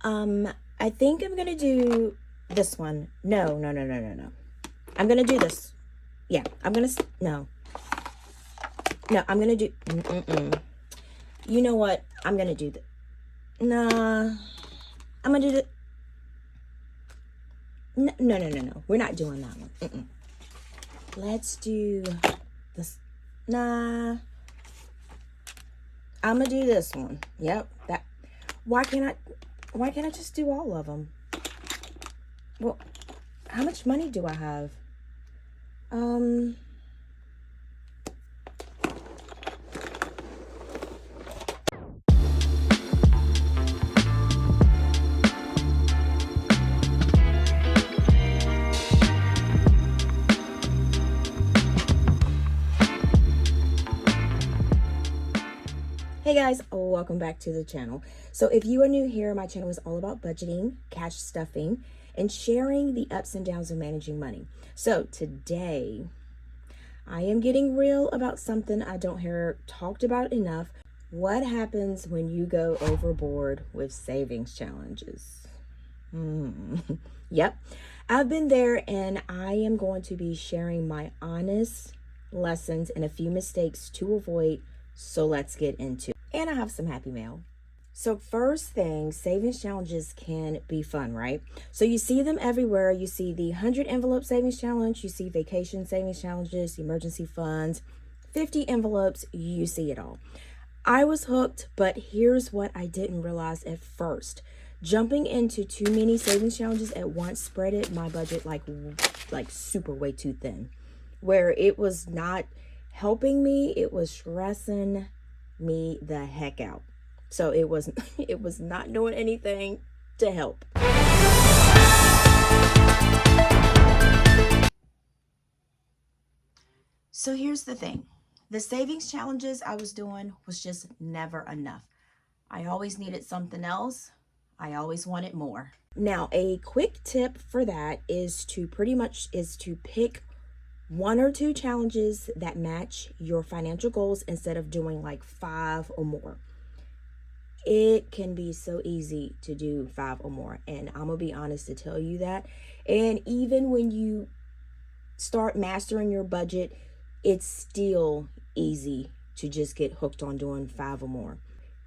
I think I'm gonna do this one. No. I'm gonna do this. Yeah, I'm gonna, no, I'm gonna do, you know what? I'm gonna do that. Nah, I'm gonna do the, no. We're not doing that one. Let's do this. Nah, I'm gonna do this one. Yep, that. Why can't I just do all of them? Well, how much money do I have? Hey guys, welcome back to the channel. So if you are new here, my channel is all about budgeting, cash stuffing, and sharing the ups and downs of managing money. So today, I am getting real about something I don't hear talked about enough. What happens when you go overboard with savings challenges? Yep, I've been there, and I am going to be sharing my honest lessons and a few mistakes to avoid. So let's get into it. And I have some happy mail. So first thing, savings challenges can be fun, right? So you see them everywhere. You see the 100 envelope savings challenge, you see vacation savings challenges, emergency funds, 50 envelopes, you see it all. I was hooked, but here's what I didn't realize at first. Jumping into too many savings challenges at once spreaded my budget like super way too thin, where it was not helping me, it was stressing me the heck out. So it was not doing anything to help. So here's the thing. The savings challenges I was doing was just never enough. I always needed something else. I always wanted more. Now, a quick tip for that is to pick 1 or 2 challenges that match your financial goals instead of doing like 5 or more. It can be so easy to do 5 or more, and I'm gonna be honest to tell you that. And even when you start mastering your budget, it's still easy to just get hooked on doing 5 or more.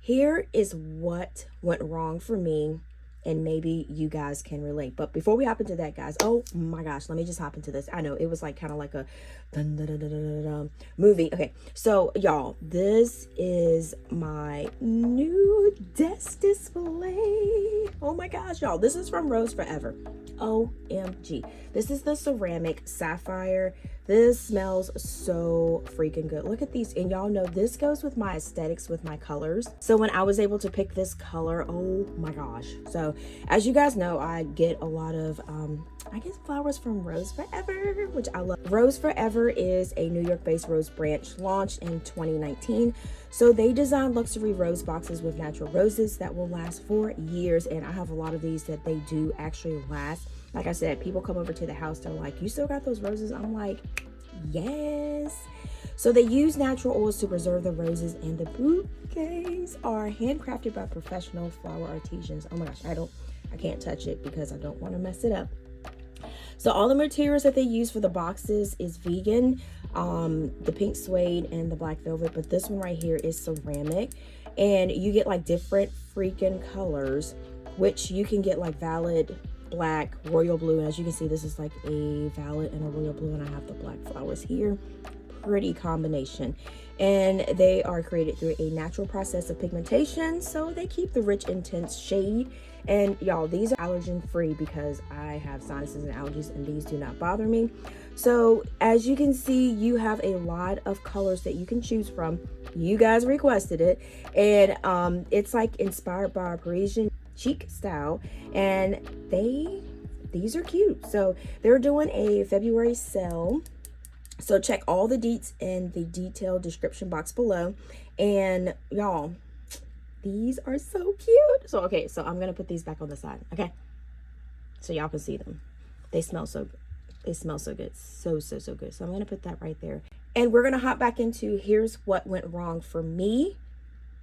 Here is what went wrong for me, and maybe you guys can relate. But before we hop into that, guys, oh my gosh, let me just hop into this. I know it was like kind of like a movie. Okay, so y'all, this is my new desk display. Oh my gosh, y'all, this is from Roseforever. OMG. This is the ceramic sapphire. This smells so freaking good. Look at these. And y'all know this goes with my aesthetics, with my colors. So when I was able to pick this color, oh my gosh. So as you guys know, I get a lot of, I get flowers from Roseforever, which I love. Roseforever is a New York-based rose branch launched in 2019. So they design luxury rose boxes with natural roses that will last for years. And I have a lot of these that they do actually last. Like I said, people come over to the house, they're like, you still got those roses? I'm like, yes. So they use natural oils to preserve the roses, and the bouquets are handcrafted by professional flower artisans. Oh my gosh, I can't touch it because I don't want to mess it up. So all the materials that they use for the boxes is vegan, the pink suede and the black velvet, but this one right here is ceramic, and you get like different freaking colors, which you can get like violet, black, royal blue, and as you can see, this is like a violet and a royal blue, and I have the black flowers here. Pretty combination. And they are created through a natural process of pigmentation, so they keep the rich intense shade. And y'all, these are allergen free because I have sinuses and allergies, and these do not bother me. So as you can see, you have a lot of colors that you can choose from. You guys requested it, and it's like inspired by a Parisian chic style, and these are cute. So they're doing a February sale, so check all the deets in the detailed description box below. And y'all, these are so cute. So okay, so I'm gonna put these back on the side, okay, so y'all can see them. They smell so good. They smell so good, so good. So I'm gonna put that right there, and we're gonna hop back into here's what went wrong for me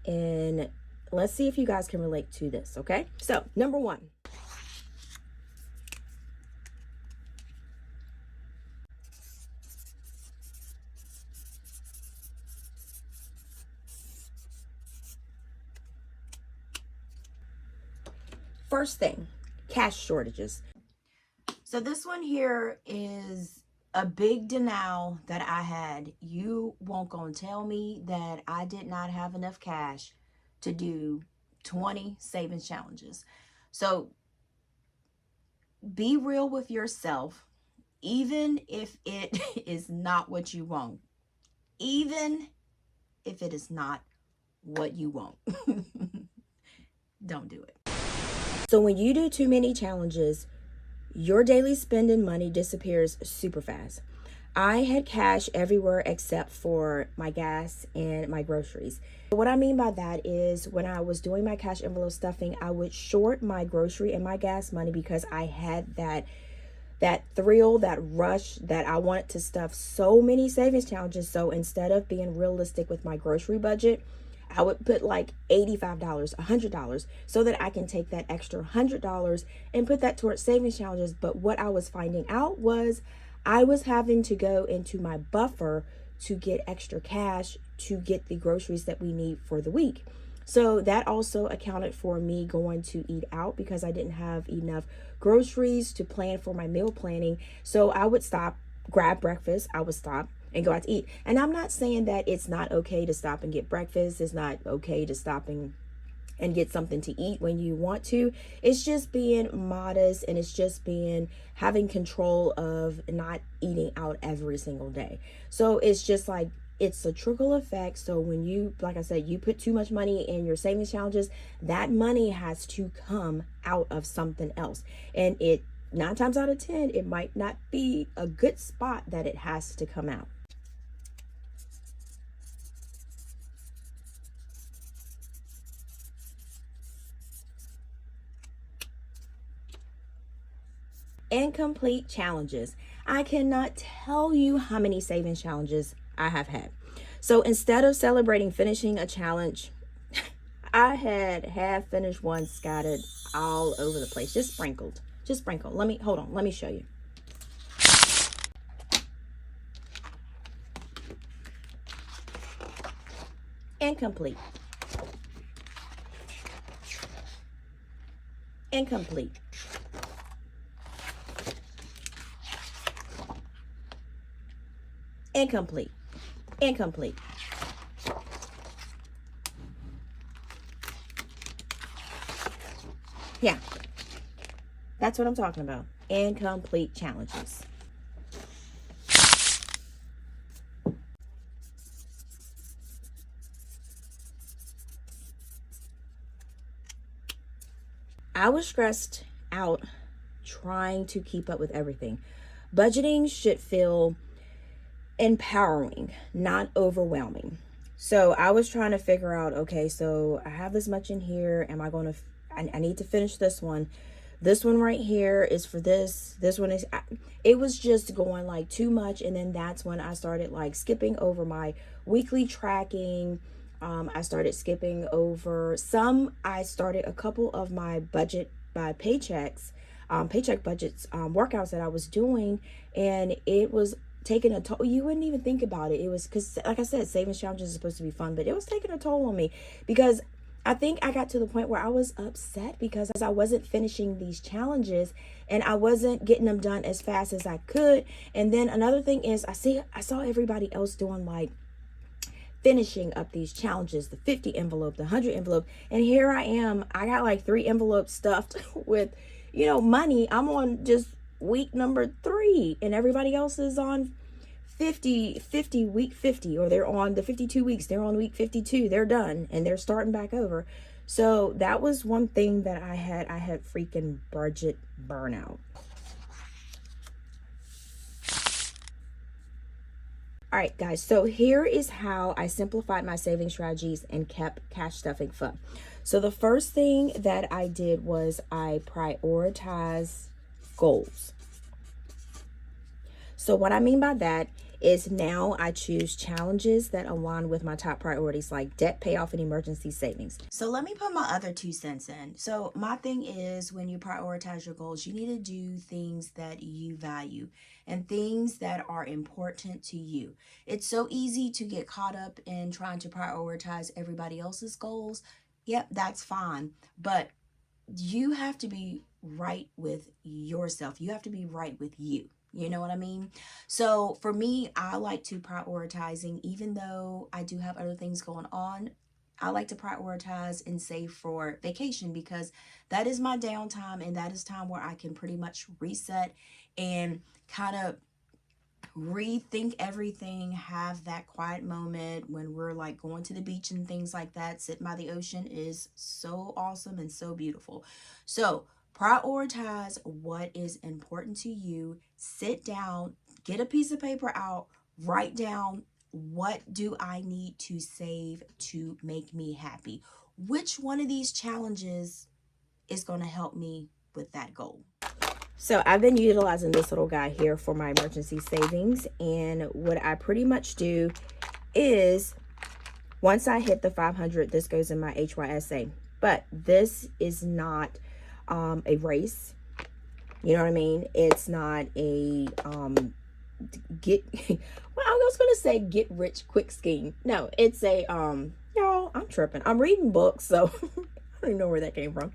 in let's see if you guys can relate to this, okay? So, number one. First thing, cash shortages. So this one here is a big denial that I had. You won't gonna tell me that I did not have enough cash to do 20 savings challenges. So be real with yourself, even if it is not what you want. Even if it is not what you want. Don't do it. So when you do too many challenges, your daily spending money disappears super fast. I had cash everywhere except for my gas and my groceries. What I mean by that is when I was doing my cash envelope stuffing, I would short my grocery and my gas money because I had that thrill, that rush that I wanted to stuff so many savings challenges. So instead of being realistic with my grocery budget, I would put like $85, $100 so that I can take that extra $100 and put that towards savings challenges. But what I was finding out was I was having to go into my buffer to get extra cash to get the groceries that we need for the week. So that also accounted for me going to eat out because I didn't have enough groceries to plan for my meal planning. So I would stop, grab breakfast, I would stop and go out to eat. And I'm not saying that it's not okay to stop and get breakfast. It's not okay to stop and get something to eat when you want to. It's just being modest, and it's just being having control of not eating out every single day. So it's just like, it's a trickle effect. So when you, like I said, you put too much money in your savings challenges, that money has to come out of something else. And it 9 times out of 10, it might not be a good spot that it has to come out. Incomplete challenges. I cannot tell you how many savings challenges I have had. So instead of celebrating finishing a challenge, I had half finished ones scattered all over the place, just sprinkled. Let me show you. Incomplete. Incomplete. Incomplete. Incomplete. Yeah, that's what I'm talking about. Incomplete challenges. I was stressed out trying to keep up with everything. Budgeting should feel empowering, not overwhelming. So I was trying to figure out, okay, so I have this much in here. Am I going to, I need to finish this one. This one right here is for this. This one is, it was just going like too much. And then that's when I started like skipping over my weekly tracking. I started skipping over I started a couple of my budget by paychecks, paycheck budgets, workouts that I was doing. And it was taking a toll. You wouldn't even think about it. It was because, like I said, savings challenges are supposed to be fun, but it was taking a toll on me because I think I got to the point where I was upset because I wasn't finishing these challenges and I wasn't getting them done as fast as I could. And then another thing is I saw everybody else doing like finishing up these challenges, the 50 envelope, the 100 envelope. And here I am, I got like 3 envelopes stuffed with, money. I'm on just week number 3 and everybody else is on 50 week 50, or they're on the 52 weeks, they're on week 52, they're done and they're starting back over. So that was one thing that I had freaking budget burnout. All right, guys, so here is how I simplified my saving strategies and kept cash stuffing fun. So the first thing that I did was I prioritized goals. So what I mean by that is now I choose challenges that align with my top priorities like debt payoff and emergency savings. So let me put my other 2 cents in. So my thing is, when you prioritize your goals, you need to do things that you value and things that are important to you. It's so easy to get caught up in trying to prioritize everybody else's goals. Yep, that's fine. But you have to be right with yourself. You have to be right with you. You know what I mean? So for me, I like to prioritizing, even though I do have other things going on, I like to prioritize and save for vacation, because that is my downtime and that is time where I can pretty much reset and kind of rethink everything, have that quiet moment when we're like going to the beach and things like that. Sitting by the ocean is so awesome and so beautiful. So prioritize what is important to you. Sit down, get a piece of paper out, write down, what do I need to save to make me happy? Which one of these challenges is going to help me with that goal? So I've been utilizing this little guy here for my emergency savings. And what I pretty much do is, once I hit the 500, this goes in my HYSA. But this is not a race. You know what I mean? It's not a get well, I was gonna say get rich quick scheme. No, it's a y'all, I'm tripping. I'm reading books, so I don't even know where that came from.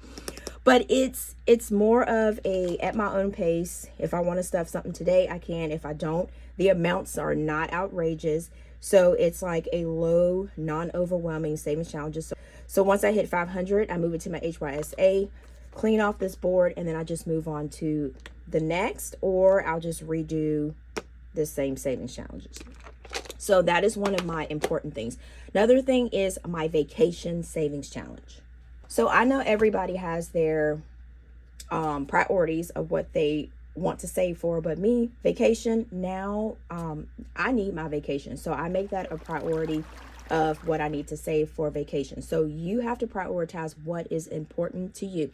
But it's more of a at my own pace. If I want to stuff something today, I can. If I don't, the amounts are not outrageous. So it's like a low, non-overwhelming savings challenges. So once I hit 500, I move it to my HYSA, clean off this board, and then I just move on to the next, or I'll just redo the same savings challenges. So that is one of my important things. Another thing is my vacation savings challenge. So I know everybody has their priorities of what they want to save for, but me, vacation, now I need my vacation. So I make that a priority of what I need to save for vacation. So you have to prioritize what is important to you.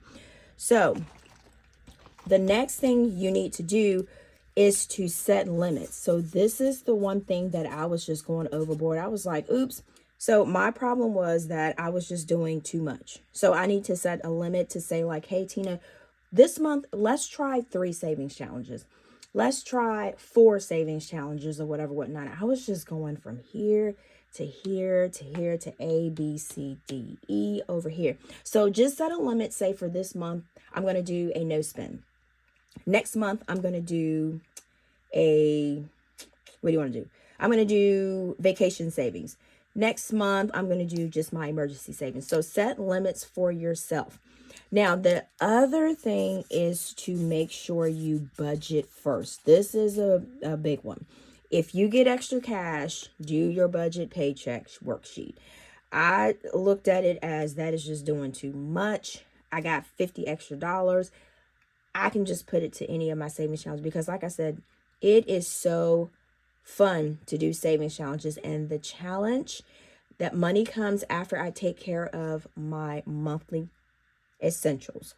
So the next thing you need to do is to set limits. So this is the one thing that I was just going overboard. I was like, oops. So my problem was that I was just doing too much. So I need to set a limit to say like, hey, Tina, this month, let's try 3 savings challenges. Let's try 4 savings challenges or whatever, whatnot. I was just going from here to here to here to A, B, C, D, E over here. So just set a limit. Say for this month, I'm going to do a no spend. Next month, I'm going to do what do you want to do? I'm going to do vacation savings. Next month, I'm going to do just my emergency savings. So set limits for yourself. Now, the other thing is to make sure you budget first. This is a big one. If you get extra cash, do your budget paycheck worksheet. I looked at it as that is just doing too much. I got $50 extra. I can just put it to any of my savings challenges because, like I said, it is so fun to do savings challenges. And the challenge, that money comes after I take care of my monthly essentials.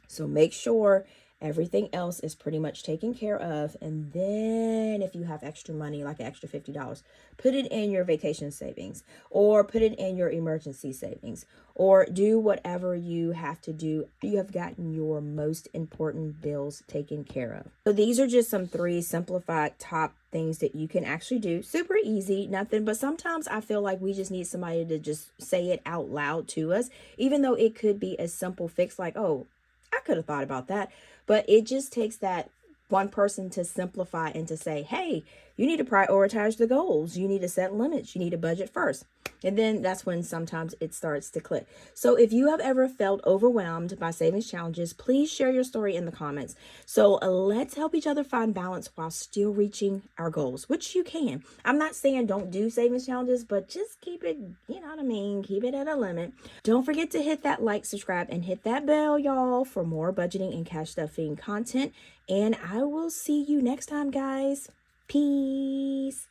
So make sure everything else is pretty much taken care of. And then if you have extra money, like an extra $50, put it in your vacation savings or put it in your emergency savings or do whatever you have to do. You have gotten your most important bills taken care of. So these are just some 3 simplified top things that you can actually do. Super easy, nothing, but sometimes I feel like we just need somebody to just say it out loud to us, even though it could be a simple fix like, oh, I could have thought about that. But it just takes that one person to simplify and to say, hey, you need to prioritize the goals. You need to set limits. You need to budget first. And then that's when sometimes it starts to click. So if you have ever felt overwhelmed by savings challenges, please share your story in the comments. So let's help each other find balance while still reaching our goals, which you can. I'm not saying don't do savings challenges, but just keep it, you know what I mean? Keep it at a limit. Don't forget to hit that like, subscribe, and hit that bell, y'all, for more budgeting and cash stuffing content. And I will see you next time, guys. Peace.